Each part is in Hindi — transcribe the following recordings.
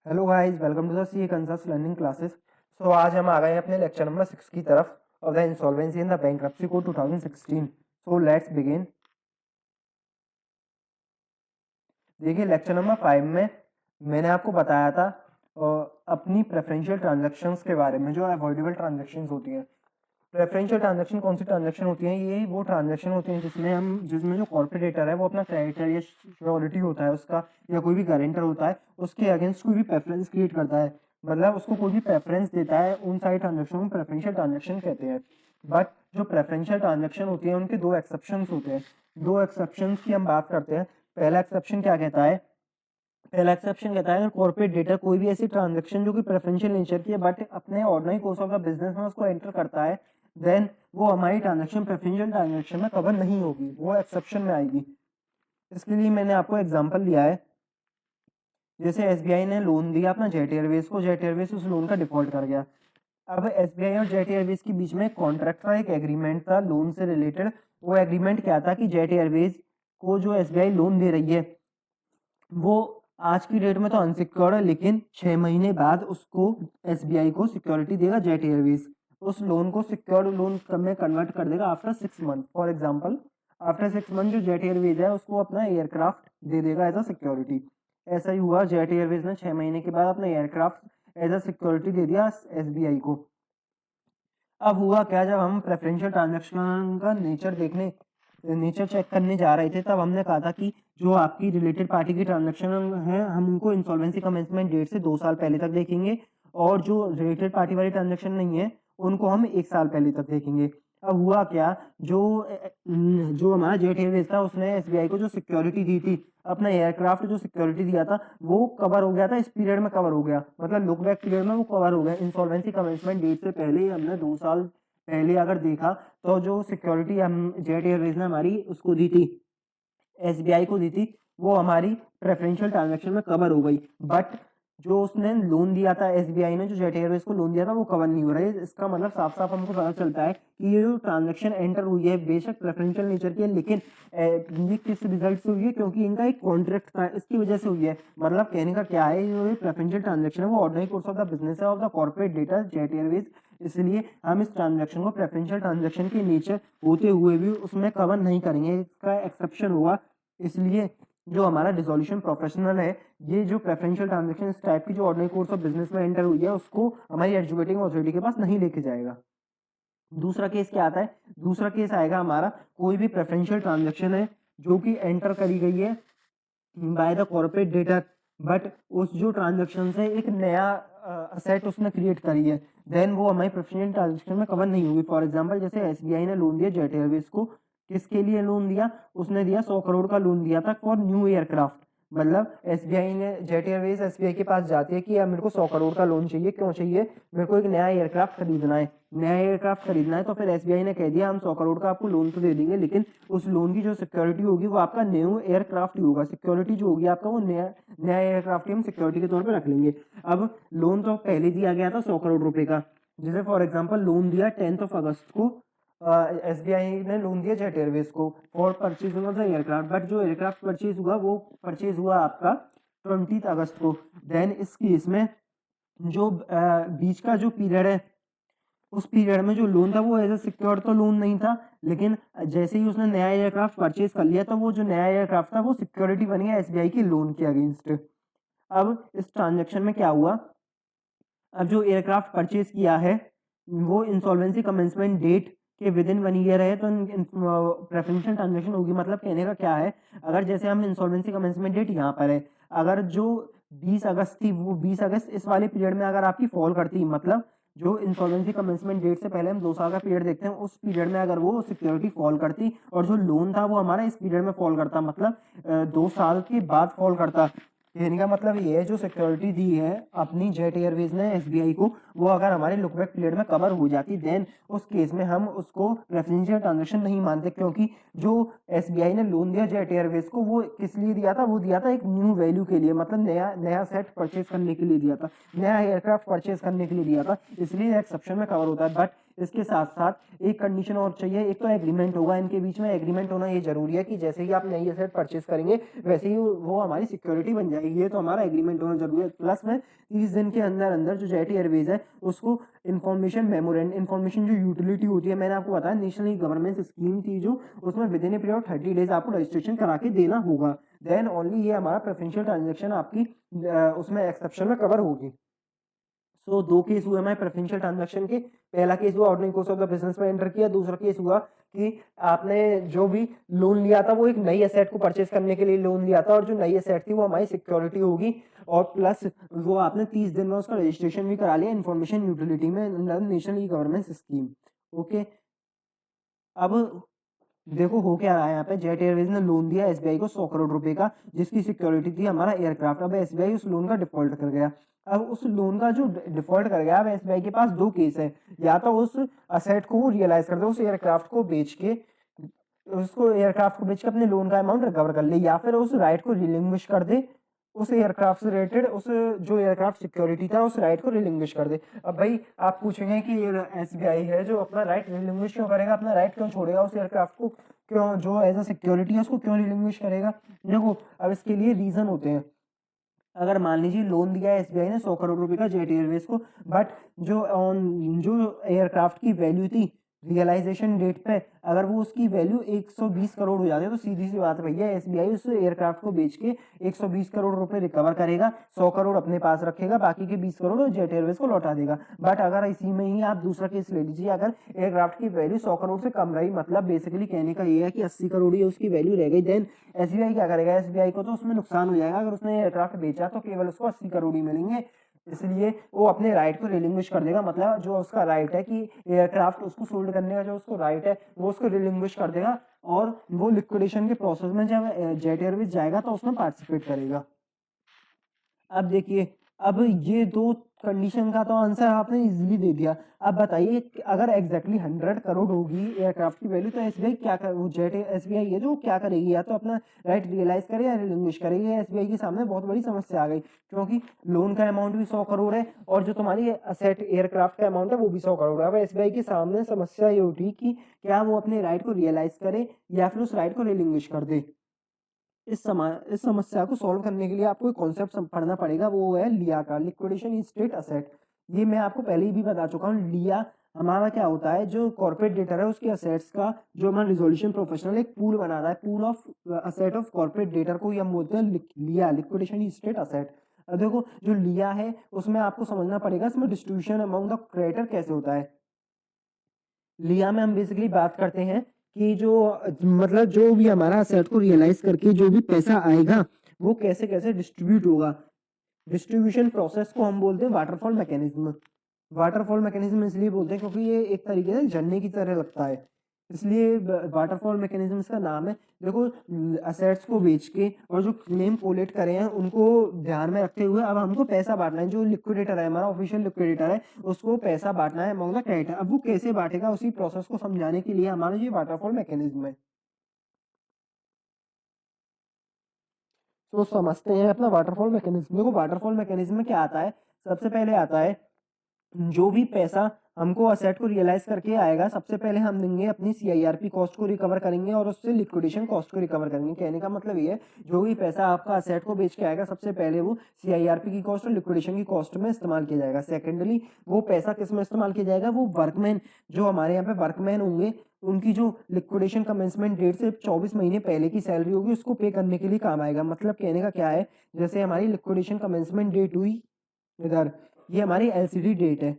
Hello guys, welcome to the C consult learning classes. So आज हम आ गए हैं अपने लेक्चर नंबर 6 की तरफ of the insolvency in the bankruptcy code 2016। So let's begin. देखिए, लेक्चर नंबर 5 में मैंने आपको बताया था अपनी प्रेफरेंशियल ट्रांजैक्शंस के बारे में, जो अवॉइडेबल ट्रांजैक्शंस होती हैं। प्रेफरेंशियल ट्रांजैक्शन कौन सी ट्रांजैक्शन होती हैं? ये वो ट्रांजैक्शन होती हैं जिसमें जो कॉर्पोरेट डेटर है वो अपना क्रेडिटर या श्योरिटी होता है उसका, या कोई भी गारंटर होता है, उसके अगेंस्ट कोई भी प्रेफरेंस क्रिएट करता है, मतलब उसको कोई भी प्रेफरेंस देता है। उन सारी ट्रांजैक्शन को प्रेफरेंशियल ट्रांजैक्शन कहते हैं। बट जो प्रेफरेंशियल ट्रांजैक्शन होती है उनके दो एक्सेप्शंस होते हैं। दो एक्सेप्शंस की हम बात करते हैं। पहला एक्सेप्शन क्या कहता है? पहला एक्सेप्शन कहता है अगर कॉर्पोरेट डेटा कोई भी ऐसी ट्रांजैक्शन जो कि प्रेफरेंशियल नेचर की है बट अपने ordinary course of the business में उसको एंटर करता है, देन वो हमारी ट्रांजैक्शन प्रेफरेंशियल ट्रांजैक्शन में कवर नहीं होगी, वो एक्सेप्शन में आएगी। इसके लिए मैंने आपको एग्जांपल दिया है। जैसे एसबीआई ने लोन दिया अपना जेट एयरवेज को, जेट एयरवेज उस लोन का डिफॉल्ट कर गया। अब एसबीआई और जेट एयरवेज के बीच में कॉन्ट्रैक्ट था, एक एग्रीमेंट था लोन से रिलेटेड। वो एग्रीमेंट क्या था कि जेट एयरवेज को जो एसबीआई लोन दे रही है वो आज की डेट में तो अनसिक्योर्ड है, लेकिन 6 महीने बाद उसको एसबीआई को सिक्योरिटी देगा जेट एयरवेज। उस लोन को सिक्योर्ड लोन में कन्वर्ट कर देगा after 6 month. For example, after 6 month जो जेट एयरवेज है उसको अपना एयरक्राफ्ट दे देगा एज अ सिक्योरिटी। ऐसा ही हुआ, जेट एयरवेज ने 6 महीने के बाद अपना एयरक्राफ्ट एज अ सिक्योरिटी दे दिया एसबीआई को। अब हुआ क्या, जब हम प्रेफरेंशियल ट्रांजैक्शन का नेचर चेक करने जा रहे थे, तब हमने कहा था कि जो आपकी रिलेटेड पार्टी की ट्रांजैक्शन है हम उनको इंसॉल्वेंसी कमेंसमेंट डेट से 2 साल पहले तक देखेंगे, और जो रिलेटेड पार्टी वाली ट्रांजैक्शन नहीं है उनको हम 1 साल पहले तक देखेंगे। अब हुआ क्या, जो जो हमारा जेट एयरवेज था उसने एसबीआई को जो सिक्योरिटी दी थी, अपना एयरक्राफ्ट जो सिक्योरिटी दिया था वो कवर हो गया था, इस पीरियड में कवर हो गया, मतलब लुक बैक पीरियड में वो कवर हो गया। इंसॉल्वेंसी कमेंसमेंट डेट से पहले ही हमने 2 साल पहले अगर देखा तो जो सिक्योरिटी हम जेट एयरवेज ने हमारी उसको दी थी, एसबीआई को दी थी, वो हमारी प्रेफरेंशियल ट्रांजैक्शन में कवर हो गई। बट जो उसने लोन दिया था, एसबीआई ने जो जेट एयरवेज को लोन दिया था वो कवर नहीं हो रहा है। इसका मतलब साफ साफ हमको पता चलता है कि ये जो ट्रांजैक्शन एंटर हुई है बेशक प्रेफरेंशियल नेचर की है, लेकिन ये किस रिजल्ट से हुई है? क्योंकि इनका एक कॉन्ट्रैक्ट था, इसकी वजह से हुई है। मतलब कहने का क्या है, जो ये प्रेफरेंशियल ट्रांजैक्शन है वो ordinary course of the business है of the corporate data Jet Airways. इसलिए हम इस ट्रांजैक्शन को प्रेफरेंशियल ट्रांजैक्शन के नेचर होते हुए भी उसमें कवर नहीं करेंगे, इसका एक्सेप्शन हुआ। इसलिए जो हमारा डिसोल्यूशन प्रोफेशनल है, ये जो प्रेफरेंशियल ट्रांजैक्शन इस टाइप की जो ऑर्डिनरी कोर्स ऑफ बिजनेस में एंटर हुई है उसको हमारी एडजुकेटिंग अथॉरिटी के पास नहीं लेके जाएगा। दूसरा केस क्या आता है? दूसरा केस आएगा हमारा, कोई भी प्रेफरेंशियल ट्रांजैक्शन है जो कि एंटर करी गई है by the corporate data, but उस जो ट्रांजैक्शन से एक नया असेट उसने क्रिएट करी है, देन वो हमारी प्रेफरेंशियल ट्रांजैक्शन में कवर नहीं होगी। फॉर एग्जांपल, जैसे एसबीआई ने लोन दिया जेट एयरवेज को, किसके लिए लोन दिया? उसने दिया 100 करोड़ का लोन दिया था फॉर न्यू एयरक्राफ्ट। मतलब एसबीआई ने, जेट एयरवेज एसबीआई के पास जाती है कि यार मेरे को 100 करोड़ का लोन चाहिए। क्यों चाहिए? मेरे को एक नया एयरक्राफ्ट खरीदना है। नया एयरक्राफ्ट खरीदना है तो फिर एसबीआई ने कह दिया हम 100 करोड़ का आपको लोन तो दे देंगे, लेकिन उस लोन की जो सिक्योरिटी होगी वो आपका न्यू एयरक्राफ्ट ही होगा। सिक्योरिटी जो होगी आपका वो नया नया एयरक्राफ्ट ही हम सिक्योरिटी के तौर पे रख लेंगे। अब लोन तो पहले दिया गया था 100 करोड़ रुपए का। जैसे फॉर एग्जाम्पल लोन दिया 10 अगस्त को, एसबीआई ने लोन दिया जेट एयरवेज को for purchasing of the aircraft, but जो एयरक्राफ्ट परचेज हुआ वो परचेज हुआ आपका 20 अगस्त को। देन इस केस में जो बीच का जो पीरियड है, उस पीरियड में जो लोन था वो एज ए सिक्योर तो लोन नहीं था, लेकिन जैसे ही उसने नया एयरक्राफ्ट परचेज कर लिया तो वो जो नया एयरक्राफ्ट था वो सिक्योरिटी बन गया एसबीआई के लोन के अगेंस्ट। अब इस ट्रांजेक्शन में क्या हुआ, अब जो एयरक्राफ्ट परचेज किया है वो इंसॉल्वेंसी कमेंसमेंट डेट के विद इन 1 ईयर है तो प्रेफरेंशियल ट्रांजेक्शन होगी। मतलब कहने का क्या है, अगर जैसे हम इंसॉल्वेंसी कमेंसमेंट डेट यहाँ पर है, अगर जो 20 अगस्त थी वो 20 अगस्त इस वाले पीरियड में अगर आपकी फॉल करती, मतलब जो इंसॉल्वेंसी कमेंसमेंट डेट से पहले हम 2 साल का पीरियड देखते हैं उस पीरियड में अगर वो सिक्योरिटी फॉल करती और जो लोन था वो हमारा इस पीरियड में फॉल करता, मतलब 2 साल के बाद फॉल करता। कहने का मतलब ये है, जो सिक्योरिटी दी है अपनी जेट एयरवेज ने एसबीआई को, वो अगर हमारे लुक बैक पीरियड में कवर हो जाती, देन उस केस में हम उसको प्रेफरेंशियल ट्रांजैक्शन नहीं मानते, क्योंकि जो एसबीआई ने लोन दिया जेट एयरवेज को वो किस लिए दिया था? वो दिया था एक न्यू वैल्यू के लिए, मतलब नया नया सेट परचेज करने के लिए दिया था, नया एयरक्राफ्ट परचेज करने के लिए दिया था, इसलिए एक्सेप्शन में कवर होता है। बट इसके साथ साथ एक कंडीशन और चाहिए, एक तो एग्रीमेंट होगा इनके बीच में। एग्रीमेंट होना ये जरूरी है कि जैसे ही आप नई एसेट परचेज करेंगे वैसे ही वो हमारी सिक्योरिटी बन जाएगी, ये तो हमारा एग्रीमेंट होना जरूरी है। प्लस में 30 दिन के अंदर अंदर जो जेट एयरवेज है उसको इन्फॉर्मेशन मेमोरेंड, इन्फॉर्मेशन जो यूटिलिटी होती है, मैंने आपको बताया नेशनल गवर्नमेंट स्कीम थी जो, उसमें with in a period 30 days आपको रजिस्ट्रेशन करा के देना होगा, देन ओनली ये हमारा प्रेफरेंशियल ट्रांजेक्शन आपकी उसमें एक्सेप्शन में कवर होगी। सो दो केस हुए हमारे प्रेफरेंशियल ट्रांजैक्शन के। पहला केस हुआ ordinary course of the business में एंटर किया। दूसरा केस हुआ कि आपने जो भी लोन लिया था वो एक नई एसेट को परचेज करने के लिए लोन लिया था, और जो नई एसेट थी वो हमारी सिक्योरिटी होगी, और प्लस वो आपने 30 दिन में उसका रजिस्ट्रेशन भी करा लिया इन्फॉर्मेशन यूटिलिटी में नेशनल गवर्नमेंट स्कीम। ओके, अब देखो हो क्या रहा है यहाँ पे, जेट एयरवेज ने लोन दिया एसबीआई को 100 करोड़ रुपए का, जिसकी सिक्योरिटी थी हमारा एयरक्राफ्ट। अब एसबीआई उस लोन का डिफॉल्ट कर गया। अब उस लोन का जो डिफॉल्ट कर गया, अब एसबीआई के पास दो केस है, या तो उस असेट को रियलाइज कर दे, उस एयरक्राफ्ट को बेच के, उसको एयरक्राफ्ट को बेच के अपने लोन का अमाउंट रिकवर कर ले, या फिर उस राइट को रिलिंग्विश कर दे, उस एयरक्राफ्ट से रिलेटेड उस जो एयरक्राफ्ट सिक्योरिटी था उस राइट को रिलिंग्विश कर दे। अब भाई आप पूछेंगे कि ये एसबीआई है जो अपना राइट रिलिंग्विश क्यों करेगा, अपना राइट क्यों छोड़ेगा, उस एयरक्राफ्ट को क्यों जो एज अ सिक्योरिटी है उसको क्यों रिलिंग्विश करेगा। देखो अब इसके लिए रीजन होते हैं। अगर मान लीजिए लोन दिया है एसबीआई ने 100 करोड़ रुपए का जेट एयरवेज को, बट जो एयरक्राफ्ट की वैल्यू थी रियलाइजेशन डेट पे, अगर वो उसकी वैल्यू 120 करोड़ हो जाती है, तो सीधी सी बात है भैया एसबीआई उस एयरक्राफ्ट को बेच के 120 करोड़ रुपए रिकवर करेगा, 100 करोड़ अपने पास रखेगा, बाकी के 20 करोड़ जेट एयरवेज को लौटा देगा। बट अगर इसी में ही आप दूसरा केस ले लीजिए, अगर एयरक्राफ्ट की वैल्यू 100 करोड़ से कम रही, मतलब बेसिकली कहने का ये है कि 80 करोड़ ही उसकी वैल्यू रह गई, देन एसबीआई क्या करेगा, एसबीआई को तो उसमें नुकसान हो जाएगा। अगर उसने एयरक्राफ्ट बेचा तो केवल उसको 80 करोड़ ही मिलेंगे, इसलिए वो अपने राइट को रिलिंग्विश कर देगा। मतलब जो उसका राइट है कि एयरक्राफ्ट उसको सोल्ड करने का जो उसको राइट है वो उसको रिलिंग्विश कर देगा, और वो लिक्विडेशन के प्रोसेस में जब जेट एयरवेज जाएगा तो उसमें पार्टिसिपेट करेगा। अब देखिए, अब ये दो कंडीशन का तो आंसर आपने इजीली दे दिया। अब बताइए अगर एग्जैक्टली 100 करोड़ होगी एयरक्राफ्ट की वैल्यू, तो एसबीआई क्या कर, वो जेट एसबीआई है जो क्या करेगी, या तो अपना राइट रियलाइज करे या रिलिंग्विश करेगी। एसबीआई के सामने बहुत बड़ी समस्या आ गई, क्योंकि लोन का अमाउंट भी 100 करोड़ है और जो तुम्हारी असेट एयरक्राफ्ट का अमाउंट है वो भी 100 करोड़ है। अब एसबीआई के सामने समस्या ये उठी कि क्या वो अपने राइट को रियलाइज करे या फिर उस राइट को रिलिंग्विश कर दे। इस समस्या को सॉल्व करने के लिए आपको एक कॉन्सेप्ट पढ़ना पड़ेगा, वो है लिया का, लिक्विडेशन स्टेट असेट। ये मैं आपको पहले ही भी बता चुका हूँ। लिया हमारा क्या होता है, जो कॉर्पोरेट डेटर है उसके असेट्स का जो हमारा रिजोल्यूशन प्रोफेशनल एक पूल बना रहा है, pool of asset of corporate debtor को ही हम बोलते हैं लिया, लिक्विडेशन स्टेट असेट। अब देखो जो लिया है उसमें आपको समझना पड़ेगा इसमें डिस्ट्रीब्यूशन अमंग द क्रेडिटर कैसे होता है। लिया में हम बेसिकली बात करते हैं कि जो मतलब जो भी हमारा असेट को रियलाइज करके जो भी पैसा आएगा वो कैसे कैसे डिस्ट्रीब्यूट होगा। डिस्ट्रीब्यूशन प्रोसेस को हम बोलते हैं वाटरफॉल मैकेनिज्म। वाटरफॉल मैकेनिज्म इसलिए बोलते हैं क्योंकि ये एक तरीके से झरने की तरह लगता है, इसलिए वाटरफॉल मैकेनिज्म इसका नाम है। देखो असेट्स को बेच के और जो क्लेम कोलेट करे हैं उनको ध्यान में रखते हुए अब हमको पैसा बांटना है। जो लिक्विडेटर है हमारा ऑफिशियल लिक्विडेटर है उसको पैसा बांटना है अमंग द क्रेडिटर। अब वो कैसे बांटेगा उसी प्रोसेस को समझाने के लिए हमारा ये वाटरफॉल मैकेनिज्म है। तो समझते हैं अपना वाटरफॉल मैकेनिज्म। देखो वाटरफॉल मैकेनिज्म में क्या आता है, सबसे पहले आता है जो भी पैसा हमको असेट को रियलाइज करके आएगा सबसे पहले हम देंगे अपनी सीआईआरपी कॉस्ट को रिकवर करेंगे और उससे लिक्विडेशन कॉस्ट को रिकवर करेंगे। कहने का मतलब ये है जो भी पैसा आपका असेट को बेच के आएगा सबसे पहले वो सीआईआरपी की कॉस्ट और लिक्विडेशन की कॉस्ट में इस्तेमाल किया जाएगा। सेकेंडली वो पैसा किस में इस्तेमाल किया जाएगा, वो वर्कमैन जो हमारे यहाँ पे वर्कमैन होंगे उनकी जो लिक्विडेशन कमेंसमेंट डेट से 24 महीने पहले की सैलरी होगी उसको पे करने के लिए काम आएगा। मतलब कहने का क्या है, जैसे हमारी लिक्विडेशन कमेंसमेंट डेट हुई इधर, ये हमारी एलसीडी डेट है।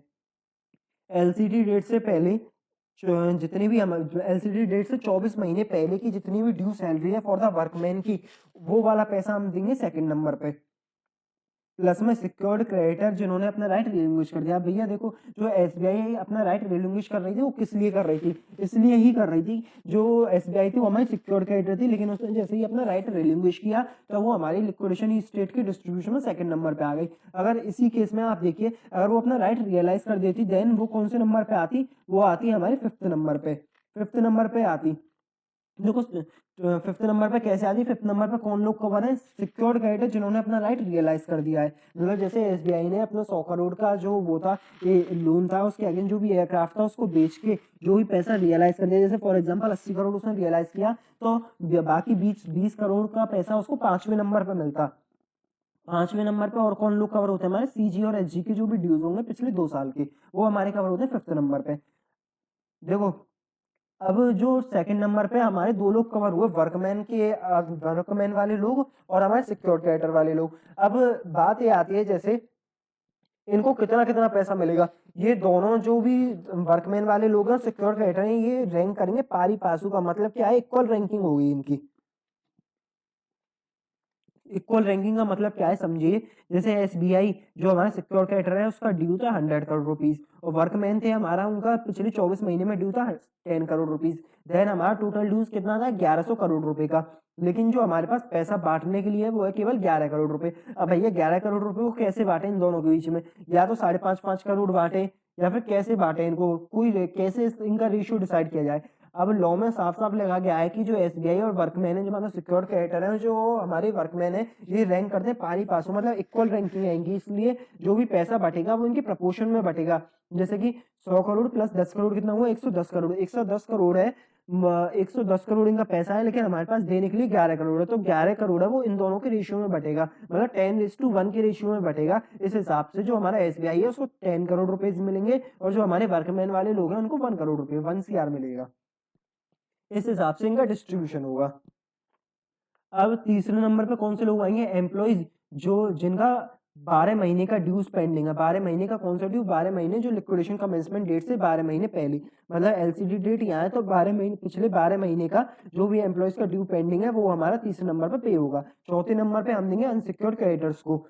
एलसीडी डेट से पहले जितनी भी हम एलसीडी डेट से 24 महीने पहले की जितनी भी ड्यू सैलरी है फॉर द वर्कमैन की, वो वाला पैसा हम देंगे सेकंड नंबर पे। प्लस में सिक्योर्ड क्रेडिटर जिन्होंने अपना राइट रिलिंग्विश कर दिया। भैया देखो जो एसबीआई अपना राइट रिलिंग्विश कर रही थी वो किस लिए कर रही थी, इसलिए ही कर रही थी जो एसबीआई थी वो हमारी सिक्योर्ड क्रेडिटर थी, लेकिन उसने जैसे ही अपना राइट रिलिंग्विश किया तो वो हमारी लिक्विडेशन स्टेट की डिस्ट्रीब्यूशन में सेकंड नंबर पे आ गई। अगर इसी केस में आप देखिए अगर वो अपना राइट रियलाइज कर देती देन वो कौन से नंबर पे आती, वो आती हमारे फिफ्थ नंबर पे, फिफ्थ नंबर पे आती। देखो फिफ्थ नंबर पे कैसे आती है, फिफ्थ नंबर पे कौन लोग कवर है, सिक्योर्ड क्रेडिटर जिन्होंने अपना राइट रियलाइज कर दिया है। मतलब जैसे एसबीआई ने अपना 100 करोड़ का जो वो था लोन था, उसके अगेंस्ट जो भी एयरक्राफ्ट था उसको बेच के जो भी पैसा रियलाइज कर दिया, जैसे फॉर एग्जांपल 80 करोड़ उसने रियलाइज किया, तो बाकी 20 करोड़ का पैसा उसको 5वें नंबर पे मिलता। 5वें नंबर पे और कौन लोग कवर होते हैं, हमारे सीजी और एचजी के जो भी ड्यूज होंगे पिछले 2 साल के, वो हमारे कवर होते हैं फिफ्थ नंबर पे। देखो अब जो सेकंड नंबर पे हमारे 2 लोग कवर हुए, वर्कमैन वाले लोग और हमारे सिक्योर क्रेडिटर वाले लोग। अब बात ये आती है जैसे इनको कितना कितना पैसा मिलेगा, ये दोनों जो भी वर्कमैन वाले लोग हैं सिक्योर क्रेडिटर हैं, ये रैंक करेंगे पारी पासू का मतलब क्या है, इक्वल रैंकिंग होगी इनकी। इक्वल रैंकिंग का मतलब क्या है समझिए, जैसे एसबीआई जो हमारा सिक्योर क्रेडिटर है उसका ड्यू था 100 करोड़ रुपीज, और वर्कमैन थे हमारा, उनका पिछले 24 महीने में ड्यू था 10 करोड़ रुपीज। देन हमारा टोटल ड्यूज कितना था 1100 करोड़ रुपए का, लेकिन जो हमारे पास पैसा बांटने के लिए वो है केवल 11 करोड़ रुपए। अब भैया 11 करोड़ रुपए को कैसे बांटे इन दोनों के बीच में, या तो 5.5 5 करोड़ बांटे, या फिर कैसे बांटे इनको, कोई कैसे इनका रेशियो डिसाइड किया जाए। अब लॉ में साफ साफ लिखा गया है कि जो एसबीआई और वर्कमैन है, जो मतलब सिक्योर क्रेडिटर है, जो हमारे वर्कमैन है, ये रैंक करते हैं पारी पासो, मतलब इक्वल रैंकिंग आएंगी, इसलिए जो भी पैसा बटेगा वो इनके प्रपोर्शन में बटेगा। जैसे कि 100 करोड़ प्लस 10 करोड़ कितना हुआ, 110 करोड़, 110 करोड़ है, 110 करोड़ इनका पैसा है, लेकिन हमारे पास देने के लिए 11 करोड़ है, तो 11 करोड़ है वो इन दोनों के रेशियो में बटेगा, मतलब 10:1 के रेशियो में बटेगा। इस हिसाब से जो हमारा एसबीआई है उसको 10 करोड़ रुपीज मिलेंगे, और जो हमारे वर्कमैन वाले लोग हैं उनको 1 करोड़ रुपए, 1 CR मिलेगा। इस हिसाब से इनका डिस्ट्रीब्यूशन होगा। अब तीसरे नंबर पे कौन से लोग आएंगे, एम्प्लॉइज जो जिनका 12 महीने का ड्यूज पेंडिंग है। 12 महीने का कौन सा ड्यू, 12 महीने जो लिक्विडेशन कमेंसमेंट डेट से 12 महीने पहले, मतलब एलसीडी डेट यहाँ है तो 12 महीने, पिछले 12 महीने का जो भी एम्प्लॉइज का ड्यू पेंडिंग है वो हमारा तीसरे नंबर पर पे होगा। चौथे नंबर पे हम देंगे अनसिक्योर्ड क्रेडिटर्स को,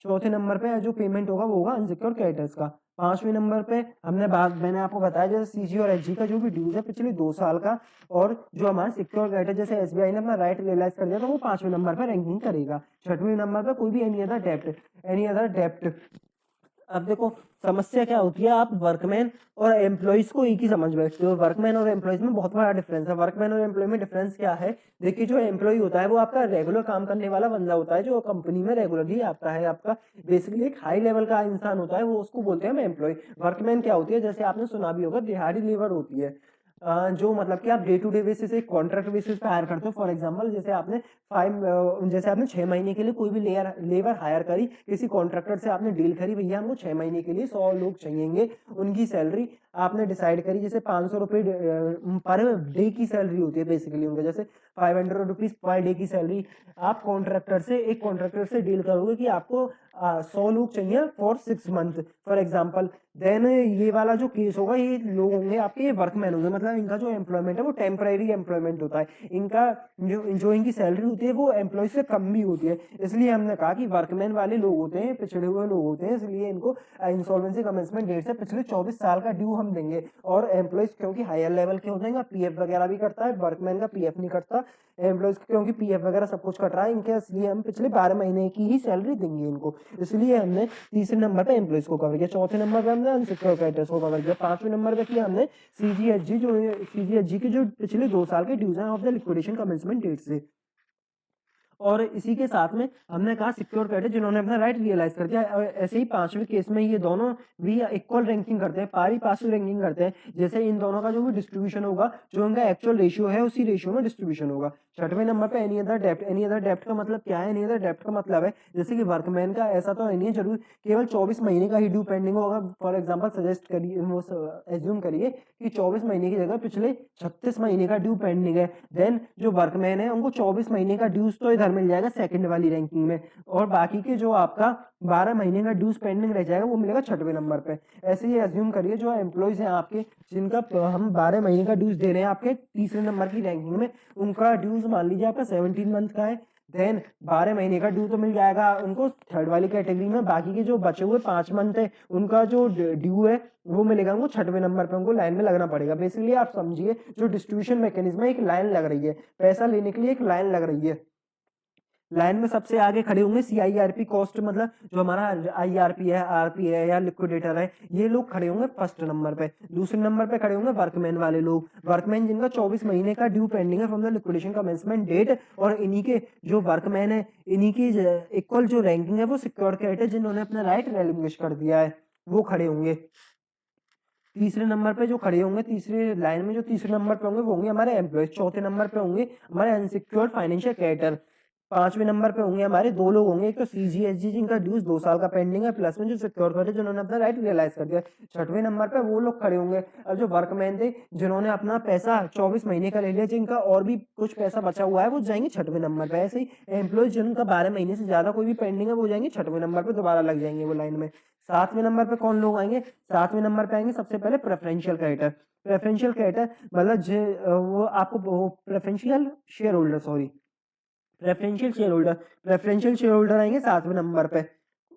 चौथे नंबर पे जो पेमेंट होगा वो होगा अनसिक्योर्ड क्रेडिटर्स का। 5वें नंबर पे मैंने आपको बताया जैसे सीजी और एचजी का जो भी ड्यूज है पिछले 2 साल का, और जो हमारा सिक्योर क्रेडिटर जैसे एसबीआई ने अपना राइट रियलाइज कर दिया तो वो 5वें नंबर पर रैंकिंग करेगा। 6वें नंबर पर कोई भी एनी अदर डेप्ट। अब देखो समस्या क्या होती है, आप वर्कमैन और एम्प्लॉइज को एक ही समझ बैठते हो, वर्कमैन और एम्प्लॉइज में बहुत बड़ा डिफरेंस है। वर्कमैन और एम्प्लॉय में डिफरेंस क्या है, देखिए जो एम्प्लॉय होता है वो आपका रेगुलर काम करने वाला बंदा होता है, जो कंपनी में रेगुलरली आता है, आपका बेसिकली एक हाई लेवल का इंसान होता है, वो उसको बोलते हैं एम्प्लॉय। वर्कमैन क्या होती है, जैसे आपने सुना भी होगा दिहाड़ी लेबर होती है, जो मतलब कि आप डे टू डे बेसिस एक कॉन्ट्रैक्ट बेसिस पे हायर करते हो। फॉर एग्जांपल जैसे आपने 6 महीने के लिए कोई भी लेबर हायर करी, किसी कॉन्ट्रैक्टर से आपने डील करी, भैया हमको 6 महीने के लिए 100 लोग चाहिएंगे, उनकी सैलरी आपने डिसाइड करी, जैसे 500 रुपये पर डे की सैलरी होती है बेसिकली उनका, जैसे 500 रुपीज पर डे की सैलरी। आप एक कॉन्ट्रैक्टर से डील करोगे कि आपको 100 लोग चाहिए for 6 month for example. Then ये वाला जो केस होगा, ये लोग होंगे आपके, ये वर्कमैन होंगे, मतलब इनका जो एम्प्लॉयमेंट है वो टेम्परेरी एम्प्लॉयमेंट होता है, इनका जो इनकी सैलरी होती है वो एम्प्लॉय से कम भी होती है। इसलिए हमने कहा कि वर्कमैन वाले लोग होते हैं, पिछड़े हुए लोग होते हैं, इसलिए इनको इंसॉल्वेंसी कमेंसमेंट डेट से पिछले 24 साल का ड्यू हम देंगे। और एम्प्लॉयज क्योंकि हायर लेवल के होते हैं, पीएफ वगैरह भी कटता है, वर्कमैन का पीएफ नहीं कटता, एम्प्लॉयज क्योंकि पीएफ वगैरह सब कुछ कट रहा है इनके, इसलिए हम पिछले 12 महीने की ही सैलरी देंगे इनको। इसलिए हमने तीसरे नंबर पे एम्प्लॉयज को कवर किया, चौथे नंबर पे हमने अनसिक्योर्ड क्रेडिटर्स को कवर किया, 5वें नंबर पे किया हमने सीजीएचजी के जो पिछले 2 साल के ड्यूज हैं of the liquidation commencement date से। और इसी के साथ में हमने कहा सिक्योर क्रेडिटर जिन्होंने अपना राइट रियलाइज कर दिया। ऐसे ही 5वें केस में ये दोनों भी इक्वल रैंकिंग करते हैं, पारी पासू रैंकिंग करते हैं, जैसे इन दोनों का जो भी डिस्ट्रीब्यूशन होगा, जो इनका एक्चुअल रेशियो है उसी रेशियो में डिस्ट्रीब्यूशन होगा। 6वें नंबर पे एनी अदर डेप्ट। एनी अदर डेप्ट का मतलब क्या है, एनी अदर डेप्ट का मतलब है जैसे कि वर्कमैन का ऐसा तो नहीं है जरूर केवल 24 महीने का ही ड्यू पेंडिंग होगा। फॉर एग्जाम्पल सजेस्ट करिए, वो एज्यूम करिए कि 24 महीने की जगह पिछले 36 महीने का ड्यू पेंडिंग है, देन जो वर्कमैन है उनको 24 महीने का ड्यूज तो इधर मिल जाएगा सेकंड वाली रैंकिंग में, और बाकी के जो आपका 12 महीने का ड्यूज पेंडिंग रह जाएगा वो मिलेगा 6वें नंबर पे। ऐसे ही अज्यूम करिए जो एम्प्लॉयज हैं आपके, जिनका हम 12 महीने का ड्यूज दे रहे हैं आपके तीसरे नंबर की रैंकिंग में, उनका ड्यूज मान लीजिए आपका 17 मंथ का है, देन 12 महीने का ड्यू तो मिल जाएगा उनको थर्ड वाली कैटेगरी में, बाकी के जो बचे हुए 5 मंथ है उनका जो ड्यू है वो मिलेगा उनको 6वें नंबर पे, उनको लाइन में लगना पड़ेगा। बेसिकली आप समझिए जो डिस्ट्रीब्यूशन मैकेनिज्म है, एक लाइन लग रही है, पैसा लेने के लिए एक लाइन लग रही है, लाइन में सबसे आगे खड़े होंगे CIRP कॉस्ट, मतलब जो हमारा IRP है, RP है या लिक्विडेटर है, ये लोग खड़े होंगे फर्स्ट नंबर पे। दूसरे नंबर पे खड़े होंगे वर्कमैन वाले लोग, वर्कमैन जिनका 24 महीने का ड्यू पेंडिंग है from the liquidation commencement date, और इन्हीं के जो वर्कमैन है इन्हीं की इक्वल जो रैंकिंग है वो सिक्योर क्रेडिटर जिन्होंने अपना राइट रेलिंग्विश कर दिया है वो खड़े होंगे। तीसरे नंबर पे जो खड़े होंगे, तीसरे लाइन में जो तीसरे नंबर पे होंगे वो होंगे हमारे एम्प्लॉयज। चौथे नंबर पे होंगे हमारे अनसिक्योर्ड फाइनेंशियल क्रेडिटर। पांचवें नंबर पे होंगे हमारे दो लोग होंगे, एक तो CGSG जिनका ड्यूज 2 साल का पेंडिंग है, प्लस में जो सिक्योर क्रेडिटर जिन्होंने अपना राइट रियलाइज कर दिया। छठवें नंबर पे वो लोग खड़े होंगे अब जो वर्कमैन थे जिन्होंने अपना पैसा 24 महीने का ले लिया, जिनका और भी कुछ पैसा बचा हुआ है वो जाएंगे छठवें नंबर पे। ऐसे ही एम्प्लॉयज जिनका 12 महीने से ज्यादा कोई भी पेंडिंग है वो जाएंगे छठवें नंबर पे, दोबारा लग जाएंगे वो लाइन में। सातवें नंबर पे कौन लोग आएंगे? सातवें नंबर पे आएंगे सबसे पहले प्रेफरेंशियल क्रेडिटर। प्रेफरेंशियल क्रेडिटर मतलब वो आपको preferential share holder, sorry preferential share holder आएंगे सातवें नंबर पे।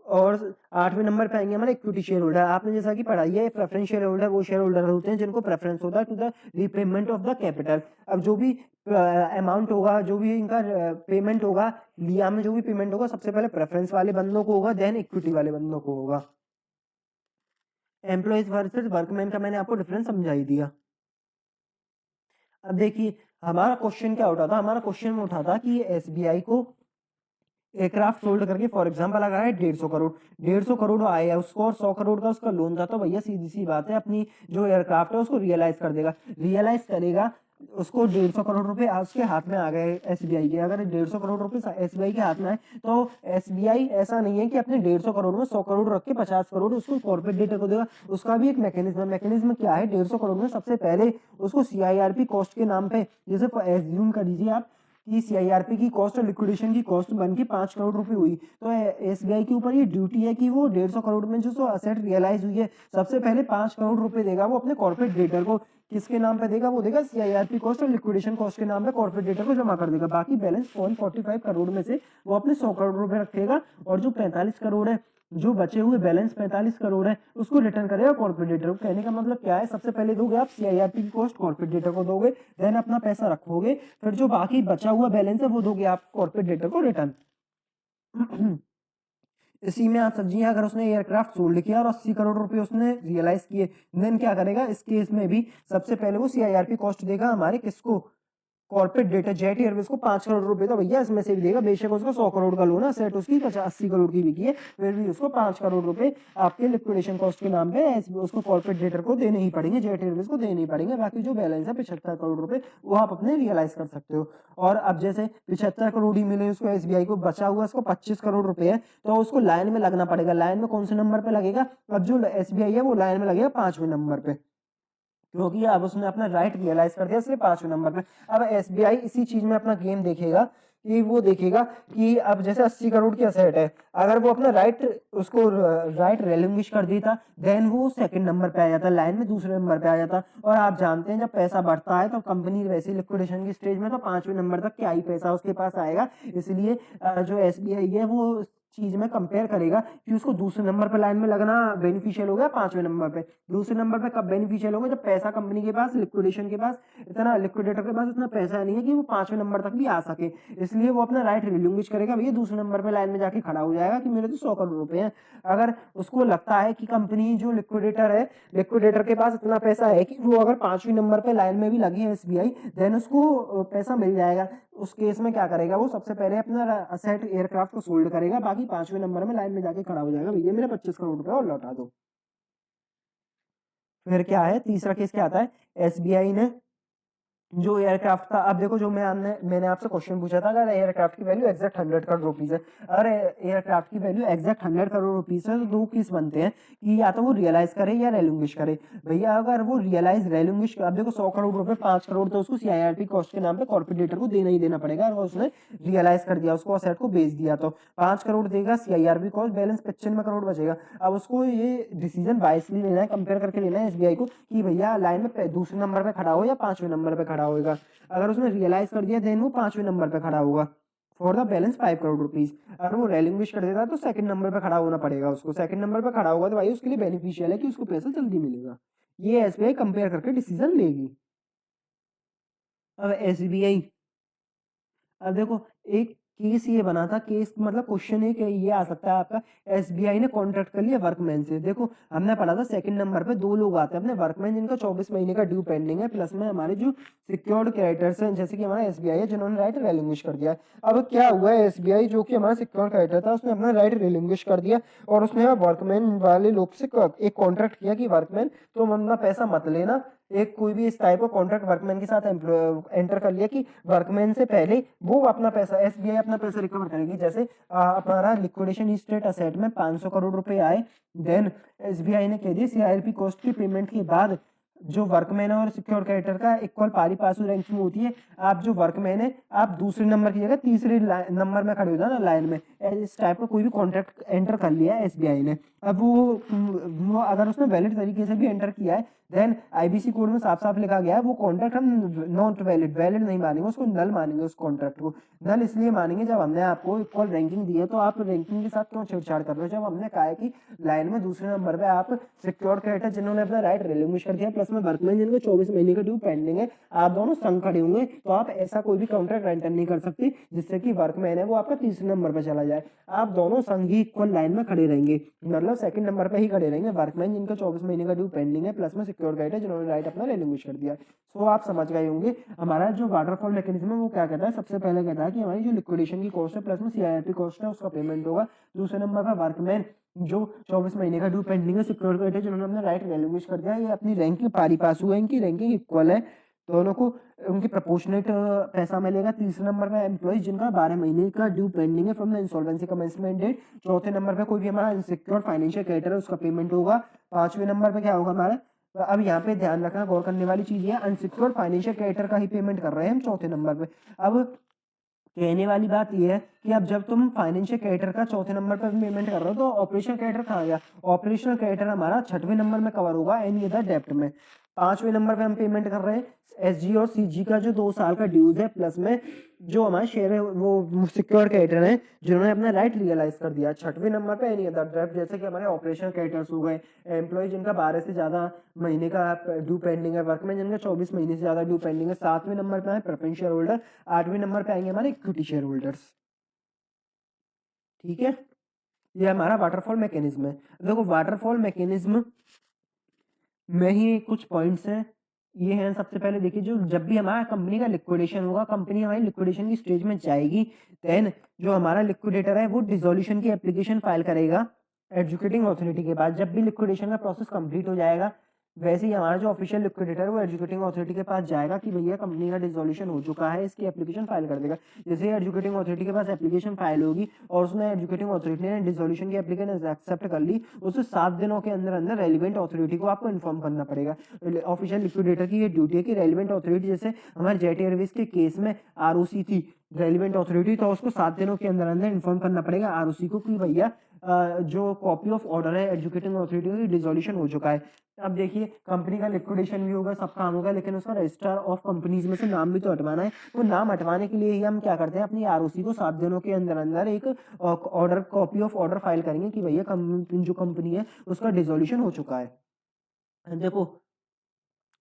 और आठवें नंबर पे आएंगे हमारे इक्विटी शेयर होल्डर। आपने जैसा कि पढ़ाई है, प्रेफरेंस शेयर होल्डर वो शेयर होल्डर होते हैं जिनको प्रेफरेंस होता है to the repayment of the capital. अब जो भी अमाउंट होगा, जो भी इनका पेमेंट होगा, लिया में जो भी पेमेंट होगा, सबसे पहले प्रेफरेंस वाले बंदों को होगा, देन इक्विटी वाले बंदों को होगा। एम्प्लॉयज वर्सेस वर्कमैन का मैंने आपको डिफरेंस समझा ही दिया। अब देखिए हमारा क्वेश्चन क्या उठा था, हमारा क्वेश्चन में उठा था कि SBI को एयरक्राफ्ट सोल्ड करके फॉर एग्जांपल अगर है 150 करोड़ आया उसको, और 100 करोड़ का उसका लोन था, तो भैया सीधी सी बात है अपनी जो एयरक्राफ्ट है उसको रियलाइज कर देगा। रियलाइज करेगा उसको 150 करोड़ रुपए उसके हाथ में आ गए SBI के। अगर 150 करोड़ रुपए SBI के हाथ में आए तो SBI ऐसा नहीं है कि अपने 150 करोड़ में 100 करोड़ रख के 50 करोड़ उसको कॉर्पोरेट डेटर को देगा। उसका भी एक मैकेनिज्म है। मैकेनिज्म क्या है? 150 करोड़ में सबसे पहले उसको CIRP कॉस्ट के नाम पे, जैसे एज्यूम कर लीजिए आप कि CIRP की कॉस्ट और लिक्विडेशन की कॉस्ट बन के 5 करोड़ रुपए हुई, तो SBI के ऊपर ये ड्यूटी है कि वो 150 करोड़ में जो असेट रियलाइज हुई है सबसे पहले 5 करोड़ रुपए देगा वो अपने कॉर्पोरेट डेटर को। किसके नाम पे देगा? वो देगा CIRP कॉस्ट और लिक्विडेशन कॉस्ट के नाम पे कॉर्पोरेट डेटर को जमा कर देगा। बाकी बैलेंस 145 करोड़ में से वो अपने 100 करोड़ रुपए रखेगा, और जो 45 करोड़ है, जो बचे हुए बैलेंस 45 करोड़ है, उसको रिटर्न करेगा कॉर्पोरेट डेटर को। कहने का मतलब क्या है? सबसे पहले दोगे आप CIRP की कॉस्ट कॉर्पोरेट डेटर को दोगे, देन अपना पैसा रखोगे, फिर जो बाकी बचा हुआ बैलेंस है वो दोगे आप कॉर्पोरेट डेटर को रिटर्न। इसी में आप समझिए अगर उसने एयरक्राफ्ट सोल्ड किया और 80 करोड़ रुपए उसने रियलाइज किए, देन क्या करेगा? इस केस में भी सबसे पहले वो CIRP कॉस्ट देगा हमारे किसको? कॉर्पोरेट डेटा जेट एयरवेज को 5 करोड़ रुपए, तो भैया इसमें से भी देगा। बेशक उसको 100 करोड़ का लोन है, सेट उसकी 80 करोड़ की बिकी है, फिर भी उसको 5 करोड़ रुपए आपके लिक्विडेशन कॉस्ट के नाम पे उसको कॉर्पोरेट डेटर को देने ही पड़ेंगे, जेट एयरवेज को देने ही पड़ेंगे। बाकी जो बैलेंस है 75 करोड़ रुपए वो आप अपने रियलाइज कर सकते हो। और अब जैसे 75 करोड़ ही मिले उसको SBI को, बचा हुआ उसको 25 करोड़ रुपए है, तो उसको लाइन में लगना पड़ेगा। लाइन में कौन से नंबर पे लगेगा? अब जो SBI है वो लाइन में लगेगा 5वें नंबर पे, क्योंकि अब उसने अपना राइट रियलाइज कर दिया, इसलिए 5वें नंबर पे। अब SBI इसी चीज में अपना गेम देखेगा कि वो देखेगा कि अब जैसे 80 करोड़ की असेट है, अगर वो अपना राइट उसको राइट रेलिंग्विश कर देता, देन वो सेकंड नंबर पे आ जाता, लाइन में दूसरे नंबर पे आ जाता। और आप जानते हैं जब पैसा बढ़ता है तो कंपनी वैसे लिक्विडेशन की स्टेज में तो 5वें नंबर तक क्या ही पैसा उसके पास आएगा। इसलिए जो SBI है वो चीज में कंपेयर करेगा कि उसको दूसरे नंबर पे लाइन में लगना बेनिफिशियल हो गया 5वें नंबर पे। दूसरे नंबर पे कब बेनिफिशियल होगा? जब पैसा कंपनी के पास, लिक्विडेशन के पास इतना, लिक्विडेटर के पास इतना पैसा नहीं है कि वो 5वें नंबर तक भी आ सके। इसलिए वो अपना राइट रिलिंग्विश करेगा, भैया दूसरे नंबर पे लाइन में जाके खड़ा हो जाएगा कि मेरे तो 100 करोड़ रुपए हैं। अगर उसको लगता है कि कंपनी जो लिक्विडेटर है, लिक्विडेटर के पास इतना पैसा है कि वो अगर 5वें नंबर पे लाइन में भी लगी है SBI, देन उसको पैसा मिल जाएगा। उस केस में क्या करेगा? वो सबसे पहले अपना असेट एयरक्राफ्ट को सोल्ड करेगा, बाकी 5वें नंबर में लाइन में जाके खड़ा हो जाएगा, भैया मेरे 25 करोड़ रुपए और लौटा दो। फिर क्या है? तीसरा केस क्या आता है? SBI ने जो एयरक्राफ्ट था, अब देखो जो मैंने आपसे क्वेश्चन पूछा था, अगर एयरक्राफ्ट की वैल्यू एग्जैक्ट 100 करोड़ रुपीस है, अगर एयरक्राफ्ट की वैल्यू एग्जैक्ट 100 करोड़ रुपीस है, तो दो केस बनते हैं कि या तो वो रियलाइज करे या रेलुंगिश करे। भैया अगर वो रियलाइज रेलुंगिश, अब देखो 100 करोड़ रुपए, 5 करोड़ तो उसको CIRP कॉस्ट के नाम पे कॉर्पोरेट डेटर को देना ही देना पड़ेगा, और उसने रियलाइज कर दिया, उसको असेट को बेच दिया, तो 5 करोड़ देगा CIRP कॉस्ट, बैलेंस 95 करोड़ बचेगा। अब उसको ये डिसीजन वाइसली लेना है, कंपेयर करके लेना है SBI को कि भैया लाइन में दूसरे नंबर पे खड़ा हो या 5वें नंबर पे खड़ा होगा। अगर उसने रियलाइज कर दिया देन वो 5वें नंबर पे खड़ा होगा for the balance 5 crore rupees. अगर वो रेलिंग्विश कर देता तो सेकंड नंबर पे खड़ा होना पड़ेगा उसको। सेकंड नंबर पे खड़ा होगा तो भाई उसके लिए बेनिफिशियल है कि उसको पैसा जल्दी मिलेगा। ये SBI कंपेयर करके डिसीजन लेगी। अब SBI, अब देखो एक केस ये बना था, केस मतलब क्वेश्चन है कि ये आ सकता है आपका, एसबीआई ने कॉन्ट्रैक्ट कर लिया वर्कमैन से। देखो हमने पढ़ा था सेकंड नंबर पे दो लोग आते हैं अपने, वर्कमैन जिनका 24 महीने का ड्यू पेंडिंग है, प्लस में हमारे जो सिक्योर्ड क्रेडिटर्स हैं जैसे कि हमारा एसबीआई है जिन्होंने राइट रिलिंग्विश कर दिया। अब क्या हुआ है, एसबीआई जो कि हमारा सिक्योर्ड क्रेडिटर था उसने अपना राइट रिलिंग्विश कर दिया और उसने वर्कमैन वाले लोग से एक कॉन्ट्रैक्ट किया कि वर्कमैन तुम अपना पैसा मत लेना, एक कोई भी इस टाइप का कॉन्ट्रैक्ट वर्कमैन के साथ एंटर कर लिया कि वर्कमैन से पहले वो अपना पैसा, एसबीआई अपना पैसा रिकवर करेगी। जैसे हमारा लिक्विडेशन स्टेट असेट में 500 करोड़ रुपए आए, देन एसबीआई ने कह दिया सीआरपी कॉस्ट की पेमेंट के बाद जो वर्कमैन है और सिक्योर क्रेडिटर का इक्वल पारी पासू रैंकिंग होती है, आप जो वर्कमैन है आप दूसरे नंबर की जगह तीसरे नंबर में खड़े हो जाना लाइन में। इस टाइप का कोई भी कॉन्ट्रैक्ट एंटर कर लिया है एसबीआई ने। अब वो अगर उसने वैलिड तरीके से भी एंटर किया है, देन आईबीसी कोड में साफ साफ लिखा गया है वो कॉन्ट्रैक्ट हम नॉट वैलिड, वैलिड नहीं मानेंगे उसको, नल मानेंगे उस कॉन्ट्रैक्ट को। नल इसलिए मानेंगे जब हमने आपको इक्वल रैंकिंग दी है, तो आप रैंकिंग के साथ क्यों छेड़छाड़ कर रहे हो। जब हमने कहा है कि लाइन में दूसरे नंबर पे आप सिक्योर क्रेडिटर जिन्होंने अपना राइट रिलिंग्विश कर दिया, प्लस में वर्कमैन जिनका 24 महीने का ड्यू पेंडिंग है, आप दोनों संग खड़े होंगे, तो आप ऐसा कोई भी कॉन्ट्रैक्ट एंटर नहीं कर सकते जिससे कि वर्कमैन है वो आपका तीसरे नंबर पर चला जाए। आप दोनों संग ही इक्वल लाइन में खड़े रहेंगे, मतलब सेकंड नंबर पे ही खड़े रहेंगे, वर्कमैन जिनका 24 महीने का ड्यू पेंडिंग है, प्लस में सिक्योर क्रेडिटर जिन्होंने राइट अपना रिलिंग्विश कर दिया। सो आप समझ गए होंगे हमारा जो वाटरफॉल मैकेनिज्म है वो क्या कहता है। सबसे पहले कहता है कि हमारी जो लिक्विडेशन की कॉस्ट है प्लस में सीआईआरपी कॉस्ट है उसका पेमेंट होगा। दूसरे नंबर पर वर्कमैन जो 24 महीने का ड्यू पेंडिंग है, सिक्योर क्रेडिटर जिन्होंने अपना राइट रिलिंग्विश कर दिया, ये अपनी रैंकिंग पारी पास हुए, इनकी रैंकिंग इक्वल है, दोनों को उनकी प्रोपोर्शनेट पैसा मिलेगा। तीसरे नंबर पे एम्प्लॉइज जिनका 12 महीने का ड्यू पेंडिंग है from the insolvency commencement date. चौथे नंबर पे कोई भी हमारा इनसिक्योर फाइनेंशियल क्रेडिटर है उसका पेमेंट होगा। पांचवें नंबर पे क्या होगा हमारा, अब यहाँ पे ध्यान रखना, गौर करने वाली चीज है, अनसिक्योर फाइनेंशियल क्रेडिटर का ही पेमेंट कर रहे हैं हम चौथे नंबर पे। अब कहने वाली बात यह है कि अब जब तुम फाइनेंशियल क्रेडिटर का चौथे नंबर पर पेमेंट कर रहे हो तो ऑपरेशनल क्रेडिटर कहाँ गया, ऑपरेशनल क्रेडिटर हमारा छठवें नंबर में कवर होगा एनी अदर डेब्ट में। पांचवें नंबर पे हम पेमेंट कर रहे हैं एसजी और सीजी का जो 2 साल का ड्यूज है, प्लस में जो हमारे शेयर है वो सिक्योर क्रेडिटर है जिन्होंने अपना राइट रियलाइज कर दिया। छठवें नंबर पे एनी अदर डेब्ट जैसे कि हमारे ऑपरेशनल क्रेडिटर्स हो गए, एम्प्लॉय जिनका 12 से ज्यादा महीने का ड्यू पेंडिंग है, वर्कमैन जिनका 24 महीने से ज्यादा ड्यू पेंडिंग है। सातवें नंबर पे है प्रेफरेंस शेयर होल्डर, आठवें नंबर पे आएंगे हमारे इक्विटी शेयर होल्डर्स। ठीक है, ये हमारा वाटरफॉल मैकेनिज्म है। देखो वाटरफॉल मैकेनिज्म में ही कुछ पॉइंट्स हैं, ये हैं सबसे पहले देखिए, जो जब भी हमारा कंपनी का लिक्विडेशन होगा, कंपनी हमारी लिक्विडेशन की स्टेज में जाएगी, देन जो हमारा लिक्विडेटर है वो डिसोल्यूशन की एप्लीकेशन फाइल करेगा एजुकेटिंग अथॉरिटी के पास। जब भी लिक्विडेशन का प्रोसेस कंप्लीट हो जाएगा, वैसे ही हमारा जो ऑफिशियल लिक्विडेटर है वो एजुकेटिंग अथॉरिटी के पास जाएगा कि भैया कंपनी का डिसोल्यूशन हो चुका है, इसकी एप्लीकेशन फाइल कर देगा। जैसे एजुकेटिंग अथॉरिटी के पास एप्लीकेशन फाइल होगी और उसने एजुकेटिंग अथॉरिटी ने डिसोल्यूशन की एप्लीकेशन एक्सेप्ट कर ली, उसे 7 दिनों के अंदर अंदर रेलिवेंट अथॉरिटी को आपको इन्फॉर्म करना पड़ेगा। ऑफिशियल लिक्विडेटर की ये ड्यूटी है कि रेलिवेंट अथॉरिटी, जैसे हमारे जेट एयरवेज के केस में आरओसी थी रेलिवेंट अथॉरिटी, तो उसको 7 दिनों के अंदर अंदर इन्फॉर्म करना पड़ेगा आरओसी को कि भैया जो कॉपी ऑफ ऑर्डर है एजुकेटिंग अथॉरिटी का डिसोल्यूशन हो चुका है। अब देखिए कंपनी का लिक्विडेशन भी होगा, सब काम होगा, लेकिन उसका रजिस्टर ऑफ कंपनीज में से नाम भी तो हटवाना है। वो नाम हटवाने के लिए ही हम क्या करते हैं, अपनी आरओसी को 7 दिनों के अंदर अंदर एक order, copy of order file करेंगे कि भैया जो कंपनी है उसका डिसोल्यूशन हो चुका है। देखो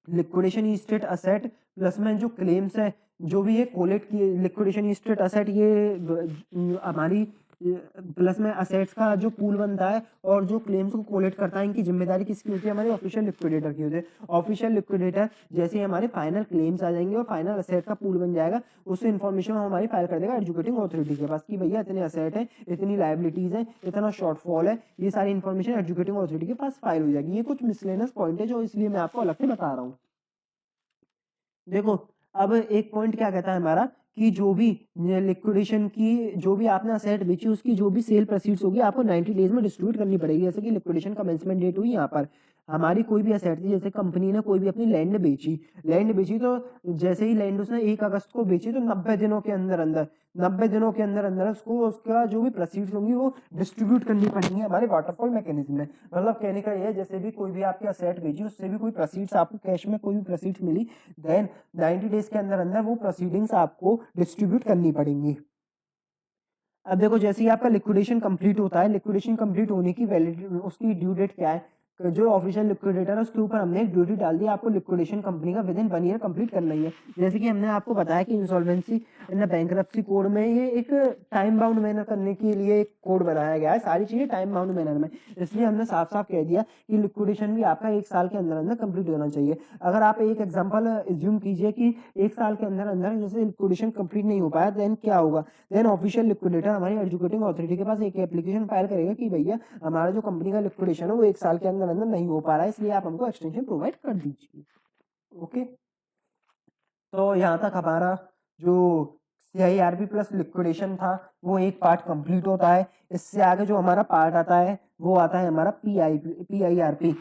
लिक्विडेशन स्टेट असेट प्लस में जो क्लेम्स है, जो भी ये कोलेट की लिक्विडेशन स्टेट असेट, ये हमारी प्लस में असेट्स का जो पूल बनता है और जो क्लेम्स को कोलेट करता है, इनकी जिम्मेदारी किसकी होती है, हमारे ऑफिशियल लिक्विडेटर की होती है। ऑफिशियल लिक्विडेटर जैसे हमारे फाइनल क्लेम्स आ जाएंगे और फाइनल असेट का पूल बन जाएगा, उससे इन्फॉर्मेशन हमारी फाइल कर देगा एजुकेटिंग अथॉरिटी के पास कि भैया इतने असेट है, इतनी लायबिलिटीज है, इतना शॉर्टफॉल है, ये सारी इन्फॉर्मेशन एजुकेटिंग अथॉरिटी के पास फाइल हो जाएगी। ये कुछ मिसलेनियस पॉइंट है जो इसलिए मैं आपको अलग से बता रहा हूँ। देखो अब एक पॉइंट क्या कहता है हमारा कि जो भी लिक्विडेशन की, जो भी आपने असेट बेची उसकी जो भी सेल प्रोसीड्स होगी आपको 90 डेज में डिस्ट्रीब्यूट करनी पड़ेगी। जैसे कि लिक्विडेशन कमेंसमेंट डेट हुई, यहाँ पर हमारी कोई भी असेट थी, जैसे कंपनी ने कोई भी अपनी लैंड बेची तो जैसे ही लैंड उसने 1 अगस्त को बेची तो 90 दिनों के अंदर अंदर, 90 दिनों के अंदर अंदर उसको उसका जो भी प्रोसीड्स होंगी वो डिस्ट्रीब्यूट करनी पड़ेंगी हमारे वाटरफॉल मैकेनिज्म में। मतलब कहने का ये है, जैसे भी कोई भी आपकी असेट बेची उससे भी कोई प्रोसीड्स आपको कैश में कोई भी प्रोसीड्स मिली, देन 90 डेज के अंदर अंदर वो प्रोसीडिंग्स आपको डिस्ट्रीब्यूट करनी पड़ेंगी। अब देखो जैसे ही आपका लिक्विडेशन कंप्लीट होता है, लिक्विडेशन कंप्लीट होने की वैलिड उसकी ड्यू डेट क्या है, जो ऑफिशियल लिक्विडेटर है उसके ऊपर हमने एक ड्यूटी डाल दी, आपको लिक्विडेशन कंपनी का विद इन 1 ईयर कंप्लीट करना ही है। जैसे कि हमने आपको बताया कि इंसॉल्वेंसी इन बैंकरप्सी कोड में ये एक टाइम बाउंड मैनर करने के लिए एक कोड बनाया गया है, सारी चीजें टाइम बाउंड मैनर में, इसलिए हमने साफ साफ कह दिया कि लिक्विडेशन भी आपका 1 साल के अंदर अंदर कंप्लीट होना चाहिए। अगर आप एक एग्जाम्पल एज्यूम कीजिए कि 1 साल के अंदर अंदर जैसे लिक्विडेशन कंप्लीट नहीं हो पाया, देन क्या होगा? देन ऑफिशियल लिक्विडेटर हमारी एजुकेटिंग अथॉरिटी के पास एक एप्लीकेशन फाइल करेगा कि भैया हमारा जो कंपनी का लिक्विडेशन है वो 1 साल के अंदर अंदर नहीं हो पा रहा है, इसलिए आप हमको एक्सटेंशन प्रोवाइड कर दीजिए। ओके, तो यहाँ तक हमारा जो CIRP प्लस लिक्विडेशन था वो एक पार्ट कंप्लीट होता है। इससे आगे जो हमारा पार्ट आता है वो आता है हमारा PIRP,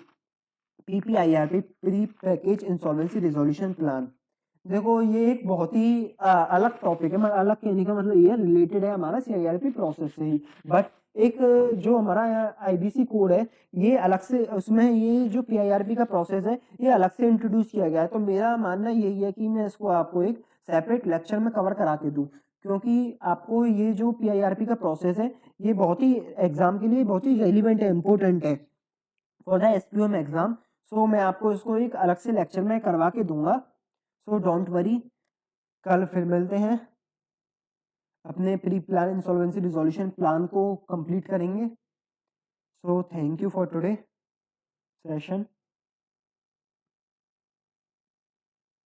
pre package insolvency resolution plan. देखो ये एक बहुत ही अलग टॉपिक है, मतलब अलग कहने का मतलब ये रिलेटेड है हमारा CIRP प्रोसेस से ही, बट एक जो हमारा IBC कोड है ये अलग से, उसमें ये जो PIRP का प्रोसेस है ये अलग से इंट्रोड्यूस किया गया है। तो मेरा मानना यही है कि मैं इसको आपको एक सेपरेट लेक्चर में कवर करा के दूं, क्योंकि आपको ये जो PIRP का प्रोसेस है ये बहुत ही एग्जाम के लिए बहुत ही रेलिवेंट है, इंपॉर्टेंट है फॉर द SPM एग्जाम। सो मैं आपको इसको एक अलग से लेक्चर में करवा के दूंगा। सो डोंट वरी, कल फिर मिलते हैं, अपने pre plan insolvency resolution plan को कंप्लीट करेंगे। So thank you for today session.